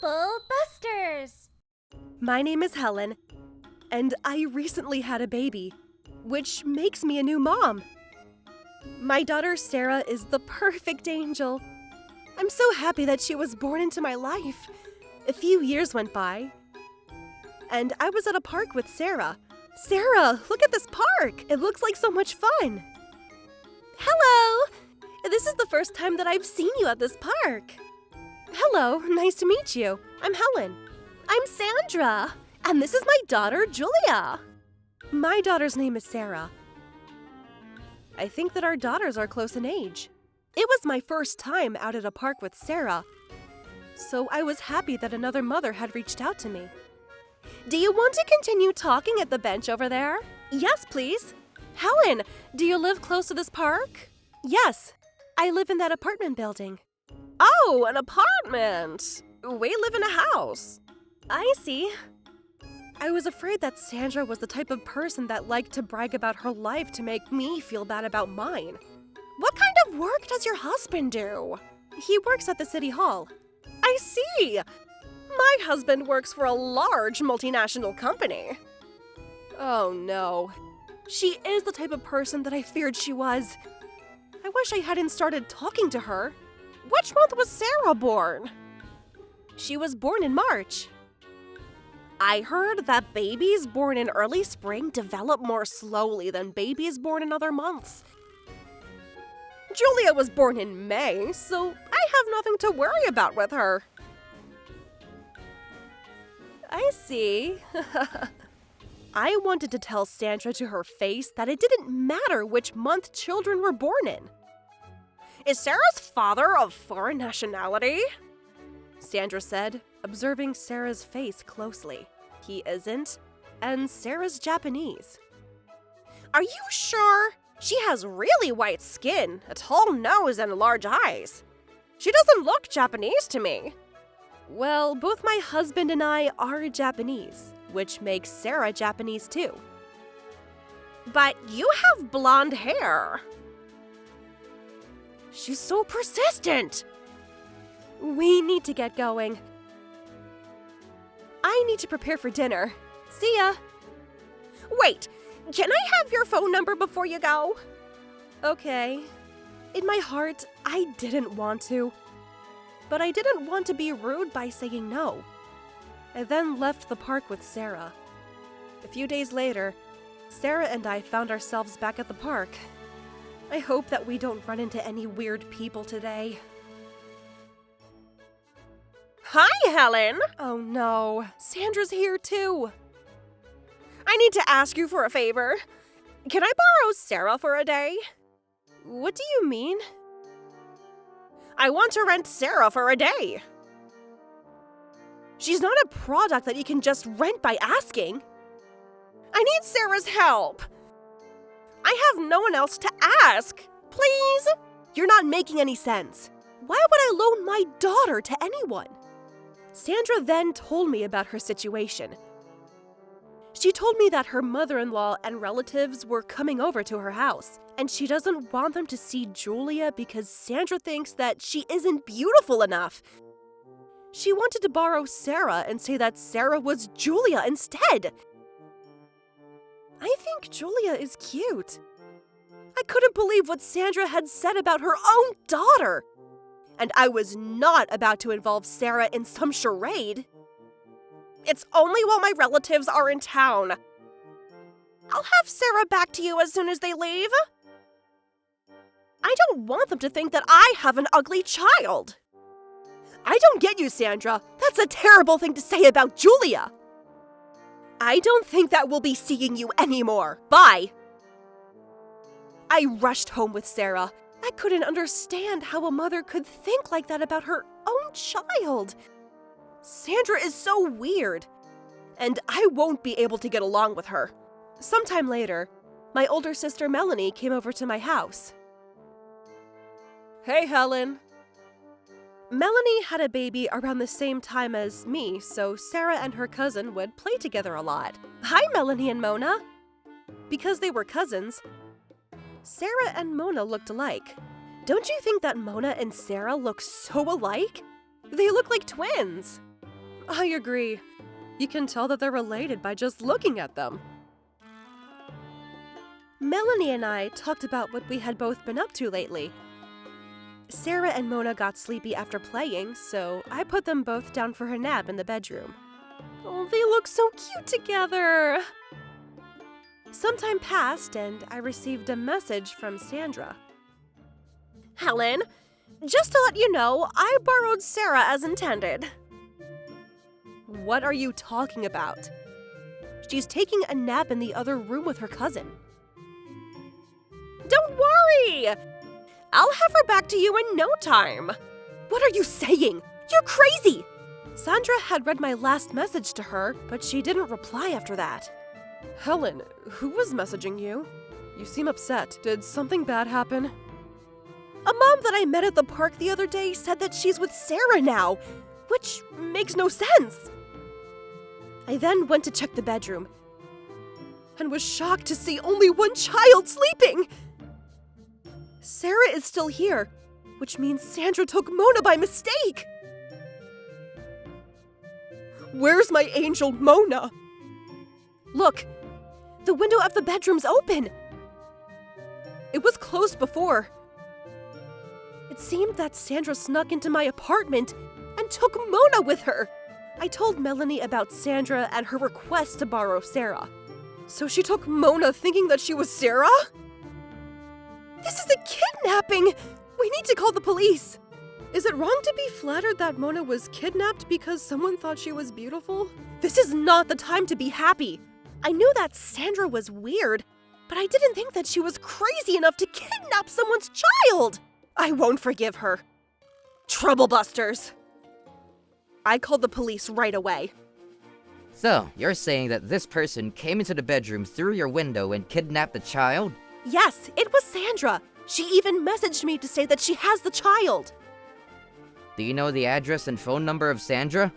Bubble Busters! My name is Helen, and I recently had a baby, which makes me a new mom. My daughter Sarah is the perfect angel. I'm so happy that she was born into my life. A few years went by, and I was at a park with Sarah. Sarah, look at this park! It looks like so much fun! Hello! This is the first time that I've seen you at this park. Hello, nice to meet you. I'm Helen. I'm Sandra, and this is my daughter, Julia. My daughter's name is Sarah. I think that our daughters are close in age. It was my first time out at a park with Sarah, so I was happy that another mother had reached out to me. Do you want to continue talking at the bench over there? Yes, please. Helen, do you live close to this park? Yes, I live in that apartment building. Oh, an apartment! We live in a house. I see. I was afraid that Sandra was the type of person that liked to brag about her life to make me feel bad about mine. What kind of work does your husband do? He works at the city hall. I see. My husband works for a large multinational company. Oh no. She is the type of person that I feared she was. I wish I hadn't started talking to her. Which month was Sarah born? She was born in March. I heard that babies born in early spring develop more slowly than babies born in other months. Julia was born in May, so I have nothing to worry about with her. I see. I wanted to tell Sandra to her face that it didn't matter which month children were born in. Is Sarah's father of foreign nationality? Sandra said, observing Sarah's face closely. He isn't, and Sarah's Japanese. Are you sure? She has really white skin, a tall nose, and large eyes. She doesn't look Japanese to me. Well, both my husband and I are Japanese, which makes Sarah Japanese too. But you have blonde hair. She's so persistent. We need to get going. I need to prepare for dinner. See ya. Wait, can I have your phone number before you go? Okay. In my heart, I didn't want to. But I didn't want to be rude by saying no. I then left the park with Sarah. A few days later, Sarah and I found ourselves back at the park. I hope that we don't run into any weird people today. Hi, Helen! Oh no, Sandra's here too. I need to ask you for a favor. Can I borrow Sarah for a day? What do you mean? I want to rent Sarah for a day. She's not a product that you can just rent by asking. I need Sarah's help. I have no one else to ask. Please? You're not making any sense. Why would I loan my daughter to anyone? Sandra then told me about her situation. She told me that her mother-in-law and relatives were coming over to her house, and she doesn't want them to see Julia because Sandra thinks that she isn't beautiful enough. She wanted to borrow Sarah and say that Sarah was Julia instead. I think Julia is cute. I couldn't believe what Sandra had said about her own daughter. And I was not about to involve Sarah in some charade. It's only while my relatives are in town. I'll have Sarah back to you as soon as they leave. I don't want them to think that I have an ugly child. I don't get you, Sandra. That's a terrible thing to say about Julia. I don't think that we'll be seeing you anymore. Bye. I rushed home with Sarah. I couldn't understand how a mother could think like that about her own child. Sandra is so weird, and I won't be able to get along with her. Sometime later, my older sister Melanie came over to my house. Hey, Helen. Melanie had a baby around the same time as me, so Sarah and her cousin would play together a lot. Hi, Melanie and Mona. Because they were cousins, Sarah and Mona looked alike. Don't you think that Mona and Sarah look so alike? They look like twins. I agree. You can tell that they're related by just looking at them. Melanie and I talked about what we had both been up to lately. Sarah and Mona got sleepy after playing, so I put them both down for a nap in the bedroom. Oh, they look so cute together! Some time passed and I received a message from Sandra. Helen, just to let you know, I borrowed Sarah as intended. What are you talking about? She's taking a nap in the other room with her cousin. Don't worry! I'll have her back to you in no time. What are you saying? You're crazy! Sandra had read my last message to her, but she didn't reply after that. Helen, who was messaging you? You seem upset. Did something bad happen? A mom that I met at the park the other day said that she's with Sarah now, which makes no sense. I then went to check the bedroom and was shocked to see only one child sleeping. Sarah is still here, which means Sandra took Mona by mistake. Where's my angel Mona? Look, the window of the bedroom's open. It was closed before. It seemed that Sandra snuck into my apartment and took Mona with her. I told Melanie about Sandra and her request to borrow Sarah. So she took Mona thinking that she was Sarah? This is a kidnapping! We need to call the police. Is it wrong to be flattered that Mona was kidnapped because someone thought she was beautiful? This is not the time to be happy. I knew that Sandra was weird, but I didn't think that she was crazy enough to kidnap someone's child. I won't forgive her. Troublebusters. I called the police right away. So, you're saying that this person came into the bedroom through your window and kidnapped the child? Yes, it was Sandra. She even messaged me to say that she has the child. Do you know the address and phone number of Sandra?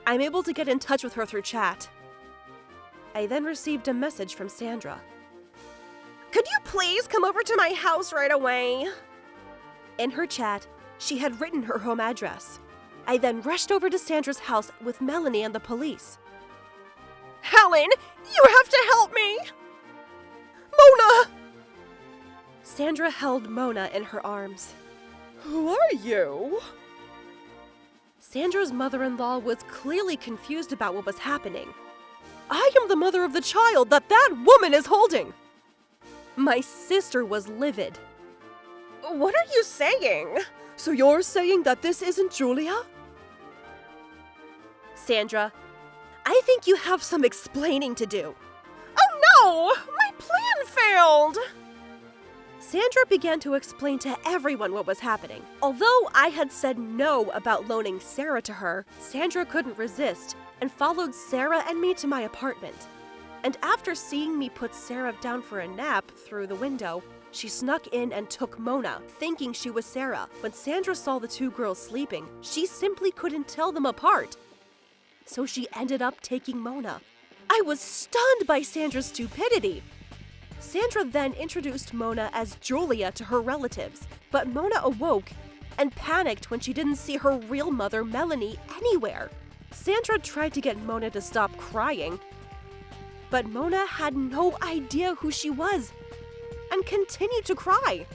I'm able to get in touch with her through chat. I then received a message from Sandra. Could you please come over to my house right away? In her chat, she had written her home address. I then rushed over to Sandra's house with Melanie and the police. Helen, you have to help me! Mona! Sandra held Mona in her arms. Who are you? Sandra's mother-in-law was clearly confused about what was happening. I am the mother of the child that woman is holding. My sister was livid. What are you saying? So you're saying that this isn't Julia? Sandra, I think you have some explaining to do. Oh no! My plan failed! Sandra began to explain to everyone what was happening. Although I had said no about loaning Sarah to her, Sandra couldn't resist and followed Sarah and me to my apartment. And after seeing me put Sarah down for a nap through the window, she snuck in and took Mona, thinking she was Sarah. When Sandra saw the two girls sleeping, she simply couldn't tell them apart. So she ended up taking Mona. I was stunned by Sandra's stupidity. Sandra then introduced Mona as Julia to her relatives, but Mona awoke and panicked when she didn't see her real mother, Melanie, anywhere. Sandra tried to get Mona to stop crying, but Mona had no idea who she was and continued to cry.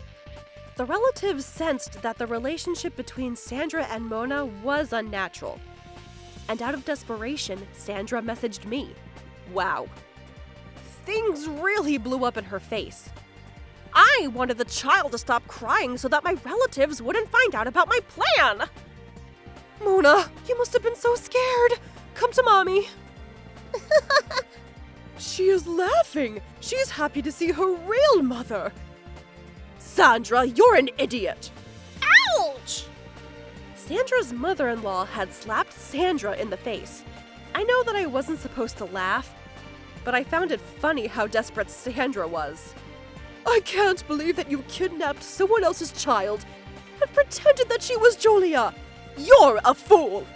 The relatives sensed that the relationship between Sandra and Mona was unnatural. And out of desperation, Sandra messaged me. Wow. Things really blew up in her face. I wanted the child to stop crying so that my relatives wouldn't find out about my plan. Mona, you must have been so scared. Come to mommy. She is laughing. She's happy to see her real mother. Sandra, you're an idiot. Ouch! Sandra's mother-in-law had slapped Sandra in the face. I know that I wasn't supposed to laugh, but I found it funny how desperate Sandra was. I can't believe that you kidnapped someone else's child and pretended that she was Julia. You're a fool.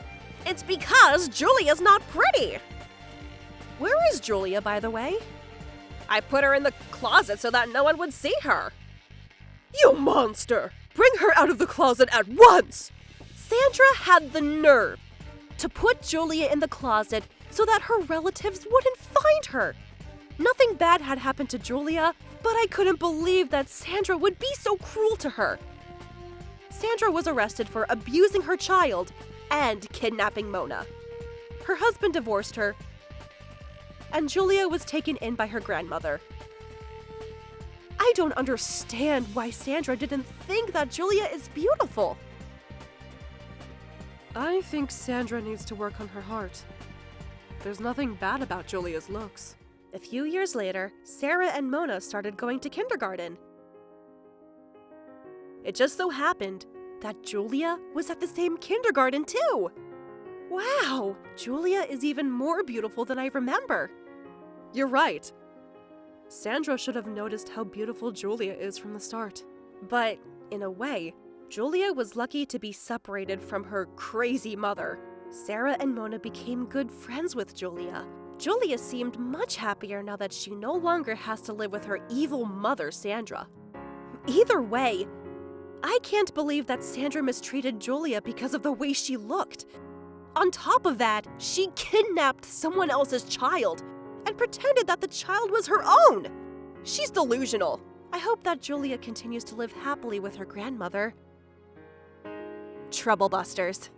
It's because Julia's not pretty. Where is Julia, by the way? I put her in the closet so that no one would see her. You monster! Bring her out of the closet at once! Sandra had the nerve to put Julia in the closet so that her relatives wouldn't find her. Nothing bad had happened to Julia, but I couldn't believe that Sandra would be so cruel to her. Sandra was arrested for abusing her child and kidnapping Mona. Her husband divorced her, and Julia was taken in by her grandmother. I don't understand why Sandra didn't think that Julia is beautiful. I think Sandra needs to work on her heart. There's nothing bad about Julia's looks. A few years later, Sarah and Mona started going to kindergarten. It just so happened that Julia was at the same kindergarten too. Wow, Julia is even more beautiful than I remember. You're right. Sandra should have noticed how beautiful Julia is from the start. But, in a way, Julia was lucky to be separated from her crazy mother. Sarah and Mona became good friends with Julia. Julia seemed much happier now that she no longer has to live with her evil mother, Sandra. Either way, I can't believe that Sandra mistreated Julia because of the way she looked. On top of that, she kidnapped someone else's child and pretended that the child was her own. She's delusional. I hope that Julia continues to live happily with her grandmother. Troublebusters.